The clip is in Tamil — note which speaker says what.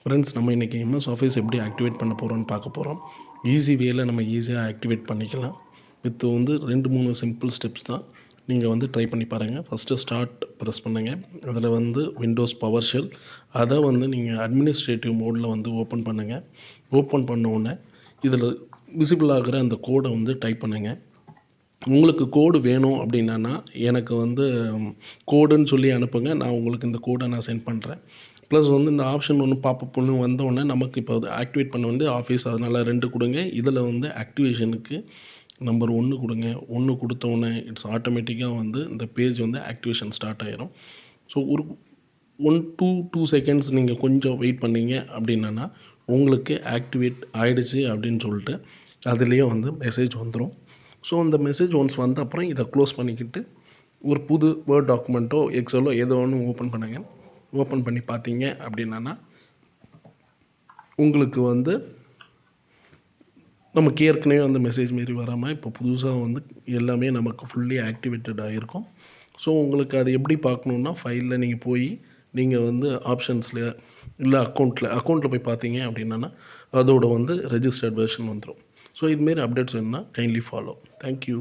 Speaker 1: ஃப்ரெண்ட்ஸ், நம்ம இன்றைக்கி எம்எஸ் ஆஃபீஸ் எப்படி ஆக்டிவேட் பண்ண போகிறோம்னு பார்க்க போகிறோம். ஈஸி வேல நம்ம ஈஸியாக ஆக்டிவேட் பண்ணிக்கலாம். வித் 2-3 சிம்பிள் ஸ்டெப்ஸ் தான். நீங்கள் ட்ரை பண்ணி பாருங்கள். ஃபஸ்ட்டு ஸ்டார்ட் ப்ரெஸ் பண்ணுங்கள். அதில் விண்டோஸ் பவர் ஷெல் அதை நீங்கள் அட்மினிஸ்ட்ரேட்டிவ் மோடில் ஓப்பன் பண்ணுங்கள். ஓப்பன் பண்ண உடனே இதில் விசிபிள் ஆகிற அந்த கோடை டைப் பண்ணுங்கள். உங்களுக்கு கோடு வேணும் அப்படின்னா எனக்கு கோடுன்னு சொல்லி அனுப்புங்க. நான் உங்களுக்கு இந்த கோடை நான் சென்ட் பண்ணுறேன். ப்ளஸ் இந்த ஆப்ஷன் ஒன்று பாப்பப் ஒன்று வந்தோடனே நமக்கு இப்போ அது ஆக்டிவேட் பண்ண ஆஃபீஸ், அதனால் 2 கொடுங்க. இதில் ஆக்டிவேஷனுக்கு நம்பர் 1 கொடுங்க. 1 கொடுத்தோடனே இட்ஸ் ஆட்டோமேட்டிக்காக இந்த பேஜ் ஆக்டிவேஷன் ஸ்டார்ட் ஆகிரும். ஸோ ஒரு 1-2 செகண்ட்ஸ் நீங்கள் கொஞ்சம் வெயிட் பண்ணிங்க அப்படின்னா உங்களுக்கு ஆக்டிவேட் ஆகிடுச்சு அப்படின்னு சொல்லிட்டு அதுலேயே மெசேஜ் வந்துடும். ஸோ அந்த மெசேஜ் ஒன்ஸ் வந்த அப்புறம் இதை க்ளோஸ் பண்ணிக்கிட்டு ஒரு புது வேர்ட் டாக்குமெண்ட்டோ எக்ஸலோ ஏதோ ஒன்று ஓப்பன் பண்ணுங்கள். ஓப்பன் பண்ணி பார்த்தீங்க அப்படின்னா உங்களுக்கு நமக்கு ஏற்கனவே மெசேஜ் மாரி வராமல் இப்போ புதுசாக எல்லாமே நமக்கு ஃபுல்லி ஆக்டிவேட்டட் ஆகிருக்கும். ஸோ உங்களுக்கு அது எப்படி பார்க்கணுன்னா, ஃபைலில் நீங்கள் போய் நீங்கள் ஆப்ஷன்ஸில் இல்லை அக்கௌண்ட்டில் போய் பார்த்தீங்க அப்படின்னா அதோட ரெஜிஸ்டர்ட் வெர்ஷன் வந்துடும். ஸோ இதுமாரி அப்டேட்ஸ் வேணுன்னா கைண்ட்லி ஃபாலோ. தேங்க்யூ.